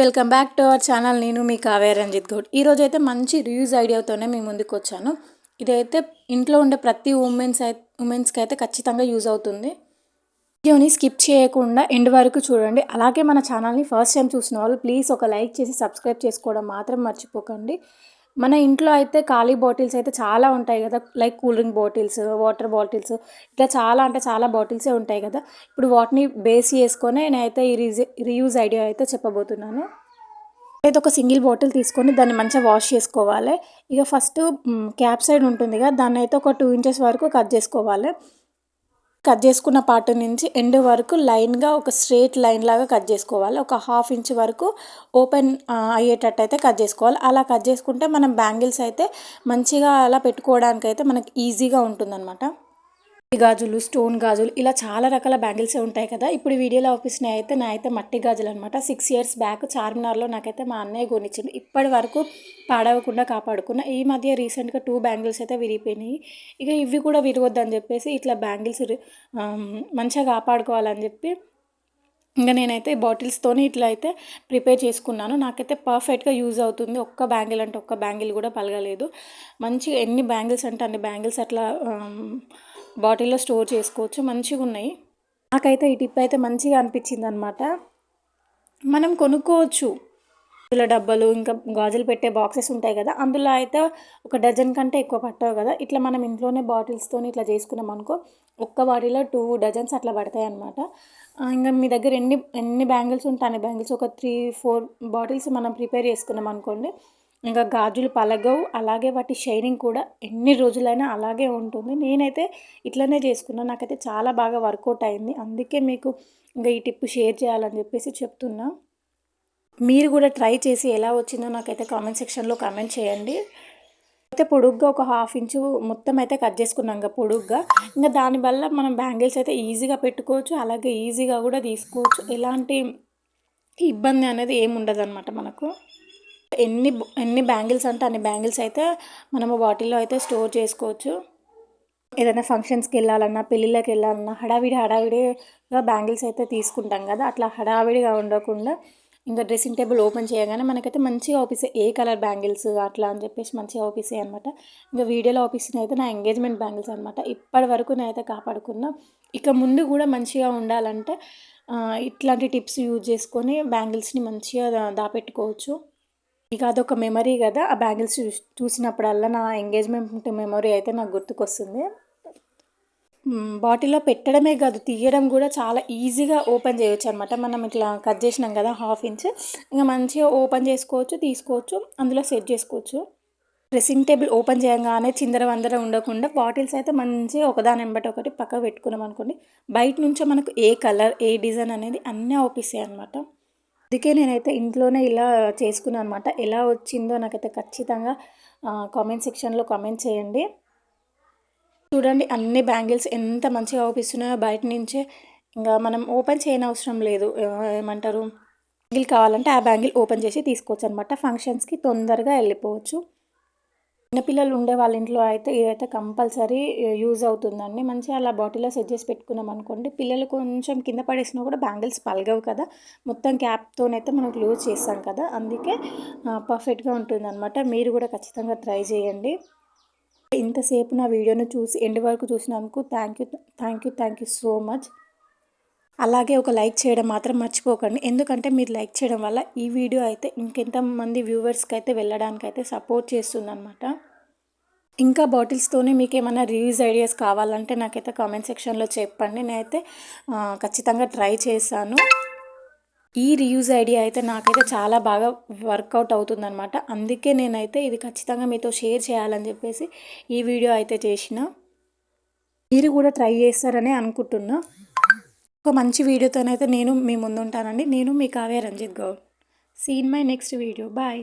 Welcome back to our channel. నేను మీ కావ్య రంజిత్ గౌడ్. ఈరోజు అయితే మంచి రివ్యూస్ ఐడియాతోనే మీ ముందుకు వచ్చాను. ఇదైతే ఇంట్లో ఉండే ప్రతి ఉమెన్స్కి అయితే ఖచ్చితంగా యూజ్ అవుతుంది. వీడియోని స్కిప్ చేయకుండా ఎండ్ వరకు చూడండి. అలాగే మన ఛానల్ని ఫస్ట్ టైం చూసిన వాళ్ళు ప్లీజ్ ఒక లైక్ చేసి సబ్స్క్రైబ్ చేసుకోవడం మాత్రం మర్చిపోకండి. మన ఇంట్లో అయితే ఖాళీ బాటిల్స్ అయితే చాలా ఉంటాయి కదా, like cool drink bottles, water bottles, ఇట్లా చాలా అంటే చాలా బాటిల్సే ఉంటాయి కదా. ఇప్పుడు వాటిని బేస్ చేసుకొని నేనైతే ఈ రీయూజ్ ఐడియా అయితే చెప్పబోతున్నాను. అయితే ఒక సింగిల్ బాటిల్ తీసుకొని దాన్ని మంచిగా వాష్ చేసుకోవాలి. ఇక ఫస్ట్ క్యాప్ సైడ్ ఉంటుంది కదా, దాన్ని అయితే ఒక 2 ఇంచెస్ వరకు కట్ చేసుకోవాలి. కట్ చేసుకున్న పార్ట్ నుంచి ఎండ్ వరకు లైన్గా ఒక స్ట్రేట్ లైన్ లాగా కట్ చేసుకోవాలి. ఒక 1/2 ఇంచ్ వరకు ఓపెన్ అయ్యేటట్టు అయితే కట్ చేసుకోవాలి. అలా కట్ చేసుకుంటే మనం బ్యాంగిల్స్ అయితే మంచిగా అలా పెట్టుకోవడానికి అయితే మనకి ఈజీగా ఉంటుందన్నమాట. గాజులు, స్టోన్ గాజులు, ఇలా చాలా రకాల బ్యాంగిల్సే ఉంటాయి కదా. ఇప్పుడు వీడియోలో అవుపిస్తున్నాయి అయితే నా అయితే మట్టి గాజులు అనమాట. 6 ఇయర్స్ బ్యాక్ చార్మినార్లో నాకైతే మా అన్నయ్య కొనిచ్చిండు. ఇప్పటి వరకు పాడవకుండా కాపాడుకున్న. ఈ మధ్య రీసెంట్గా 2 బ్యాంగిల్స్ అయితే విరిగిపోయినాయి. ఇక ఇవి కూడా విరగొద్దని చెప్పేసి ఇట్లా బ్యాంగిల్స్ మంచిగా కాపాడుకోవాలని చెప్పి ఇంకా నేనైతే బాటిల్స్తోని ఇట్లా అయితే ప్రిపేర్ చేసుకున్నాను. నాకైతే పర్ఫెక్ట్గా యూజ్ అవుతుంది. ఒక్క బ్యాంగిల్ అంటే ఒక్క బ్యాంగిల్ కూడా పలగలేదు. మంచిగా ఎన్ని బ్యాంగిల్స్ అంటే అన్ని బ్యాంగిల్స్ అట్లా బాటిల్లో స్టోర్ చేసుకోవచ్చు. మంచిగా ఉన్నాయి. నాకైతే ఈ టిప్ అయితే మంచిగా అనిపించింది అనమాట. మనం కొనుక్కోవచ్చు. అందులో డబ్బాలు, ఇంకా గాజులు పెట్టే బాక్సెస్ ఉంటాయి కదా, అందులో అయితే ఒక డజన్ కంటే ఎక్కువ పట్టవు కదా. ఇట్లా మనం ఇంట్లోనే బాటిల్స్తో ఇట్లా చేసుకున్నాం అనుకో, ఒక్క బాటిల్లో 2 డజన్స్ అట్లా పడతాయి అనమాట. ఇంకా మీ దగ్గర ఎన్ని బ్యాంగిల్స్ ఉంటే అన్ని బ్యాంగిల్స్ ఒక 3-4 బాటిల్స్ మనం ప్రిపేర్ చేసుకున్నాం అనుకోండి, ఇంకా గాజులు పలగవు. అలాగే వాటి షైనింగ్ కూడా ఎన్ని రోజులైనా అలాగే ఉంటుంది. నేనైతే ఇట్లనే చేసుకున్నాను. నాకైతే చాలా బాగా వర్కౌట్ అయింది. అందుకే మీకు ఇంకా ఈ టిప్ షేర్ చేయాలని చెప్పేసి చెప్తున్నా. మీరు కూడా ట్రై చేసి ఎలా వచ్చిందో నాకైతే కామెంట్ సెక్షన్లో కామెంట్ చేయండి. అయితే పొడుగ్గా ఒక 1/2 ఇంచు మొత్తం అయితే కట్ చేసుకున్నాం ఇంకా పొడుగ్గా. ఇంకా దానివల్ల మనం బ్యాంగిల్స్ అయితే ఈజీగా పెట్టుకోవచ్చు. అలాగే ఈజీగా కూడా తీసుకోవచ్చు. ఎలాంటి ఇబ్బంది అనేది ఏమి ఉండదు అనమాట మనకు. ఎన్ని బ్యాంగిల్స్ అంటే అన్ని బ్యాంగిల్స్ అయితే మనము బాటిల్లో అయితే స్టోర్ చేసుకోవచ్చు. ఏదైనా ఫంక్షన్స్కి వెళ్ళాలన్నా, పెళ్ళిళ్ళకి వెళ్ళాలన్నా హడావిడిగా బ్యాంగిల్స్ అయితే తీసుకుంటాం కదా, అట్లా హడావిడిగా ఉండకుండా ఇంకా డ్రెస్సింగ్ టేబుల్ ఓపెన్ చేయగానే మనకైతే మంచిగా అవుపిస్తాయి. ఏ కలర్ బ్యాంగిల్స్ అట్లా అని చెప్పేసి మంచిగా అవుపిస్తాయి అనమాట. ఇంకా వీడియోలో అవుపిస్తున్నాయి అయితే నా ఎంగేజ్మెంట్ బ్యాంగిల్స్ అనమాట. ఇప్పటి వరకు నేనైతే కాపాడుకున్నా. ఇక ముందు కూడా మంచిగా ఉండాలంటే ఇట్లాంటి టిప్స్ యూజ్ చేసుకొని బ్యాంగిల్స్ని మంచిగా దాపెట్టుకోవచ్చు. ఇక అదొక మెమరీ కదా. ఆ బ్యాంగిల్స్ చూసినప్పుడల్లా నా ఎంగేజ్మెంట్ మెమరీ అయితే నాకు గుర్తుకొస్తుంది. బాటిల్లో పెట్టడమే కాదు, తీయడం కూడా చాలా ఈజీగా ఓపెన్ చేయొచ్చు అనమాట. మనం ఇట్లా కట్ చేసినాం కదా 1/2 ఇంచ్, ఇంకా మంచిగా ఓపెన్ చేసుకోవచ్చు, తీసుకోవచ్చు, అందులో సెట్ చేసుకోవచ్చు. డ్రెస్సింగ్ టేబుల్ ఓపెన్ చేయగానే చిందర ఉండకుండా బాటిల్స్ అయితే మంచిగా ఒకదాని వెంబటి ఒకటి పక్కకు పెట్టుకున్నాం అనుకోండి, బయట నుంచో మనకు ఏ కలర్ ఏ డిజైన్ అనేది అన్నీ అవుపిస్తాయి అనమాట. అందుకే నేనైతే ఇంట్లోనే ఇలా చేసుకున్నాను అనమాట. ఎలా వచ్చిందో నాకైతే ఖచ్చితంగా కామెంట్ సెక్షన్లో కామెంట్ చేయండి. చూడండి అన్ని బ్యాంగిల్స్ ఎంత మంచిగా అవుపిస్తున్నాయో బయట నుంచే. ఇంకా మనం ఓపెన్ చేయనవసరం లేదు. ఏమంటారు, బ్యాంగిల్ కావాలంటే ఆ బ్యాంగిల్ ఓపెన్ చేసి తీసుకోవచ్చు అనమాట. ఫంక్షన్స్కి తొందరగా వెళ్ళిపోవచ్చు. చిన్నపిల్లలు ఉండే వాళ్ళ ఇంట్లో అయితే ఇదైతే కంపల్సరీ యూజ్ అవుతుందండి. మంచిగా అలా బాటిల్లో సెట్ చేసి పెట్టుకున్నాం అనుకోండి, పిల్లలు కొంచెం కింద పడేసినా కూడా బ్యాంగిల్స్ పలగవు కదా. మొత్తం క్యాప్తోనైతే మనం క్లోజ్ చేస్తాం కదా, అందుకే పర్ఫెక్ట్గా ఉంటుందన్నమాట. మీరు కూడా ఖచ్చితంగా ట్రై చేయండి. ఇంతసేపు నా వీడియోను చూసి ఎండ్ వరకు చూసినందుకు థ్యాంక్ యూ సో మచ్. అలాగే ఒక లైక్ చేయడం మాత్రం మర్చిపోకండి. ఎందుకంటే మీరు లైక్ చేయడం వల్ల ఈ వీడియో అయితే ఇంకెంతమంది వ్యూవర్స్కి అయితే వెళ్ళడానికి అయితే సపోర్ట్ చేస్తుందన్నమాట. ఇంకా బాటిల్స్తోనే మీకు ఏమైనా రివ్యూస్ ఐడియాస్ కావాలంటే నాకైతే కామెంట్ సెక్షన్లో చెప్పండి. నేనైతే ఖచ్చితంగా ట్రై చేశాను. ఈ రివ్యూస్ ఐడియా అయితే నాకైతే చాలా బాగా వర్కౌట్ అవుతుందన్నమాట. అందుకే నేనైతే ఇది ఖచ్చితంగా మీతో షేర్ చేయాలని చెప్పేసి ఈ వీడియో అయితే చేసిన. మీరు కూడా ట్రై చేస్తారని అనుకుంటున్నా. ఒక మంచి వీడియోతోనైతే నేను మీ ముందుంటానండి. నేను మీ Kavya Ranjith Goud. See in my next video. Bye.